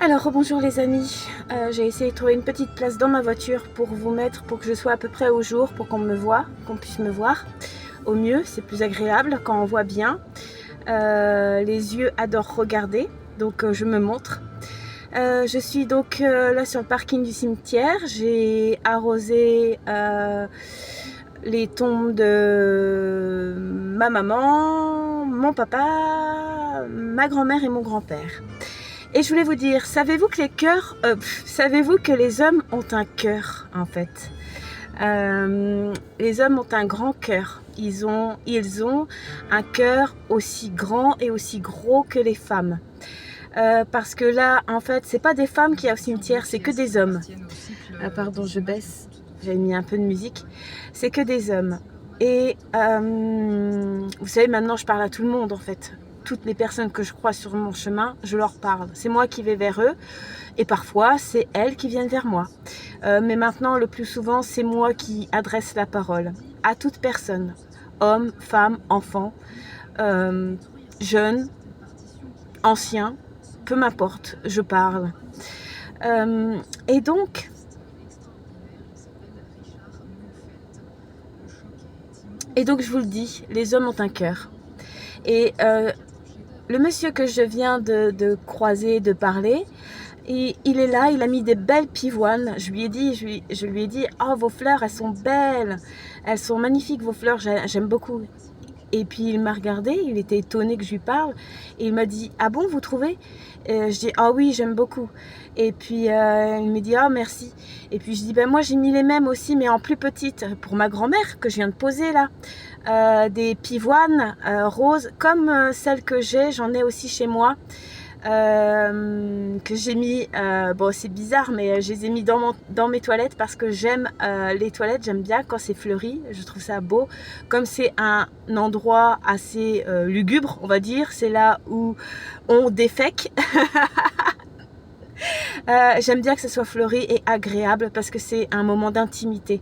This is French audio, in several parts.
Alors bonjour les amis, j'ai essayé de trouver une petite place dans ma voiture pour vous mettre, pour que je sois à peu près au jour, pour qu'on me voit, qu'on puisse me voir au mieux. C'est plus agréable quand on voit bien. Les yeux adorent regarder, donc je me montre. Je suis donc là sur le parking du cimetière. J'ai arrosé les tombes de ma maman, mon papa, ma grand-mère et mon grand-père. Et je voulais vous dire, savez-vous que les hommes ont un cœur en fait. Les hommes ont un grand cœur. Ils ont un cœur aussi grand et aussi gros que les femmes. Parce que là, en fait, c'est pas des femmes qui y a au cimetière, c'est que des hommes. Pardon, je baisse. J'avais mis un peu de musique. C'est que des hommes. Et vous savez, maintenant, je parle à tout le monde en fait. Toutes les personnes que je croise sur mon chemin, je leur parle. C'est moi qui vais vers eux et parfois c'est elles qui viennent vers moi. Mais maintenant, le plus souvent, c'est moi qui adresse la parole à toute personne, hommes, femmes, enfants, jeunes, anciens, peu m'importe, je parle. Et donc, je vous le dis, les hommes ont un cœur. Et le monsieur que je viens de croiser, de parler, il est là, il a mis des belles pivoines. Je lui ai dit, oh vos fleurs, elles sont belles, elles sont magnifiques vos fleurs, j'aime beaucoup. Et puis il m'a regardé, il était étonné que je lui parle, et il m'a dit, ah bon, vous trouvez? Je dis, ah oui, j'aime beaucoup. Et puis il me dit, ah merci. Et puis je dis, ben moi j'ai mis les mêmes aussi, mais en plus petite, pour ma grand-mère que je viens de poser là. Des pivoines roses, comme celles que j'en ai aussi chez moi. Que j'ai mis, bon c'est bizarre mais je les ai mis dans mes toilettes parce que j'aime les toilettes, j'aime bien quand c'est fleuri, je trouve ça beau. Comme c'est un endroit assez lugubre, on va dire, c'est là où on défèque. J'aime bien que ce soit fleuri et agréable parce que c'est un moment d'intimité.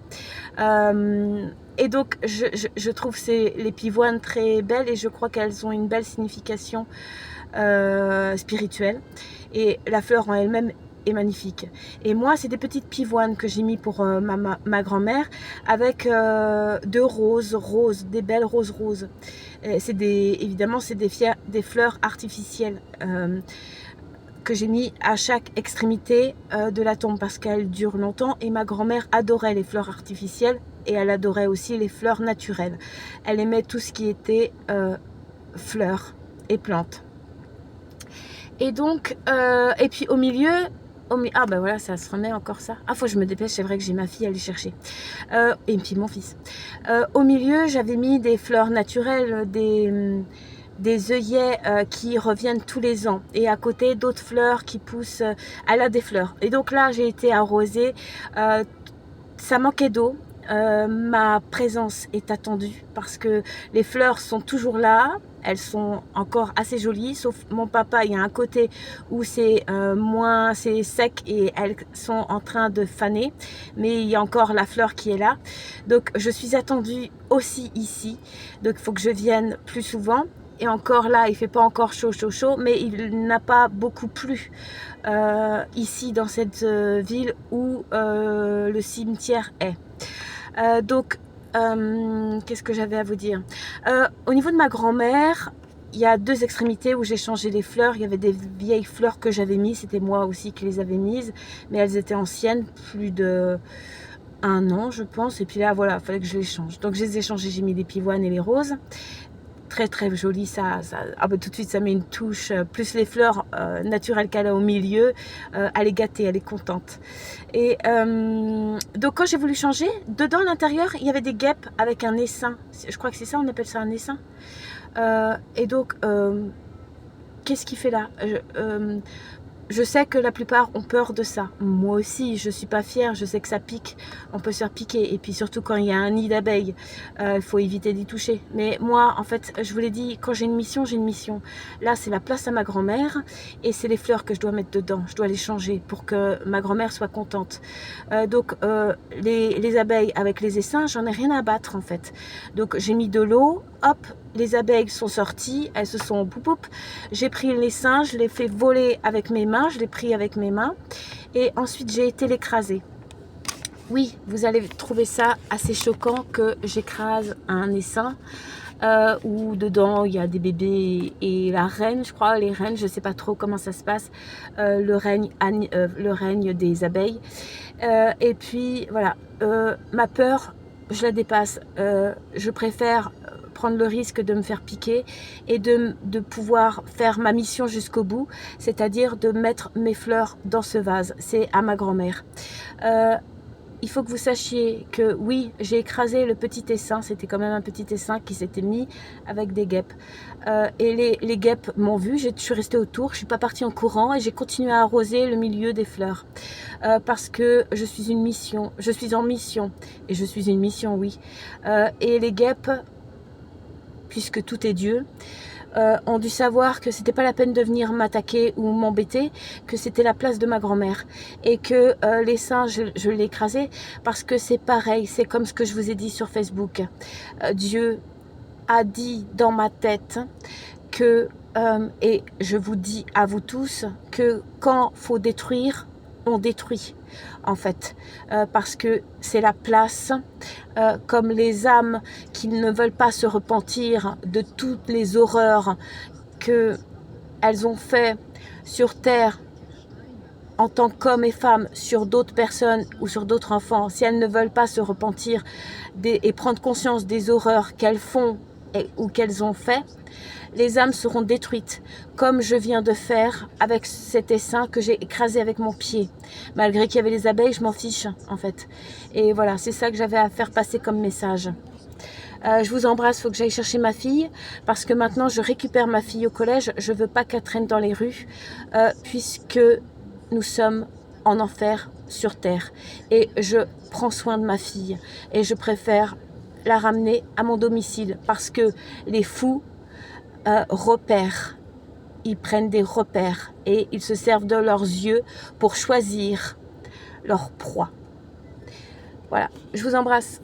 Et donc je trouve les pivoines très belles et je crois qu'elles ont une belle signification spirituelle. Et la fleur en elle-même est magnifique. Et moi, c'est des petites pivoines que j'ai mis pour ma grand-mère avec deux roses, des belles roses. Évidemment, c'est des fleurs artificielles. Que j'ai mis à chaque extrémité de la tombe parce qu'elle dure longtemps et ma grand-mère adorait les fleurs artificielles et elle adorait aussi les fleurs naturelles. Elle aimait tout ce qui était fleurs et plantes. Et donc, et puis au milieu, ah ben voilà, ça se remet encore ça. Ah, faut que je me dépêche, c'est vrai que j'ai ma fille à aller chercher. Et puis mon fils. Au milieu, j'avais mis des fleurs naturelles, des œillets qui reviennent tous les ans et à côté d'autres fleurs qui poussent. Elle a des fleurs et donc là j'ai été arrosée, ça manquait d'eau. Ma présence est attendue parce que les fleurs sont toujours là, elles sont encore assez jolies, sauf mon papa, il y a un côté où c'est c'est sec et elles sont en train de faner, mais il y a encore la fleur qui est là. Donc je suis attendue aussi ici, donc il faut que je vienne plus souvent. Et encore là, il fait pas encore chaud, mais il n'a pas beaucoup plu ici dans cette ville où le cimetière est. Qu'est-ce que j'avais à vous dire? Au niveau de ma grand-mère, il y a deux extrémités où j'ai changé les fleurs. Il y avait des vieilles fleurs que j'avais mises, c'était moi aussi qui les avais mises, mais elles étaient anciennes, plus de 1 an je pense. Et puis là, voilà, il fallait que je les change. Donc je les ai changées, j'ai mis les pivoines et les roses. Très très joli, ah bah, tout de suite ça met une touche, plus les fleurs naturelles qu'elle a au milieu, elle est gâtée, elle est contente. Et donc quand j'ai voulu changer, dedans à l'intérieur il y avait des guêpes avec un essaim, je crois que c'est ça, on appelle ça un essaim. Et donc qu'est-ce qu'il fait là? Je sais que la plupart ont peur de ça. Moi aussi, je suis pas fière. Je sais que ça pique. On peut se faire piquer. Et puis surtout quand il y a un nid d'abeilles, il faut éviter d'y toucher. Mais moi, en fait, je vous l'ai dit, quand j'ai une mission, j'ai une mission. Là, c'est la place à ma grand-mère et c'est les fleurs que je dois mettre dedans. Je dois les changer pour que ma grand-mère soit contente. Donc, les abeilles avec les essaims, j'en ai rien à battre en fait. Donc, j'ai mis de l'eau hop, les abeilles sont sorties, elles se sont poup, j'ai pris l'essaim, je l'ai fait voler avec mes mains, je l'ai pris avec mes mains et ensuite j'ai été l'écraser. Oui, vous allez trouver ça assez choquant que j'écrase un essaim où dedans il y a des bébés et la reine, je crois, les reines, je ne sais pas trop comment ça se passe, le règne des abeilles. Et puis voilà, ma peur, je la dépasse. Je préfère prendre le risque de me faire piquer et de pouvoir faire ma mission jusqu'au bout, c'est-à-dire de mettre mes fleurs dans ce vase. C'est à ma grand-mère. Il faut que vous sachiez que oui, j'ai écrasé le petit essaim, c'était quand même un petit essaim qui s'était mis avec des guêpes. Et les guêpes m'ont vu, je suis restée autour, je ne suis pas partie en courant et j'ai continué à arroser le milieu des fleurs. Parce que je suis en mission, et je suis une mission, oui. Et les guêpes, puisque tout est Dieu, ont dû savoir que c'était pas la peine de venir m'attaquer ou m'embêter, que c'était la place de ma grand-mère et que l'essaim je l'ai écrasé parce que c'est pareil, c'est comme ce que je vous ai dit sur Facebook. Dieu a dit dans ma tête que, et je vous dis à vous tous, que quand faut détruire, on détruit en fait, parce que c'est la place, comme les âmes qui ne veulent pas se repentir de toutes les horreurs qu'elles ont fait sur terre en tant qu'hommes et femmes sur d'autres personnes ou sur d'autres enfants, si elles ne veulent pas se repentir et prendre conscience des horreurs qu'elles font ou qu'elles ont fait, les âmes seront détruites, comme je viens de faire avec cet essaim que j'ai écrasé avec mon pied. Malgré qu'il y avait les abeilles, je m'en fiche en fait. Et voilà, c'est ça que j'avais à faire passer comme message. Je vous embrasse, il faut que j'aille chercher ma fille, parce que maintenant je récupère ma fille au collège, je ne veux pas qu'elle traîne dans les rues, puisque nous sommes en enfer sur terre. Et je prends soin de ma fille, et je préfère la ramener à mon domicile, parce que les fous repèrent, ils prennent des repères, et ils se servent de leurs yeux pour choisir leur proie. Voilà, je vous embrasse.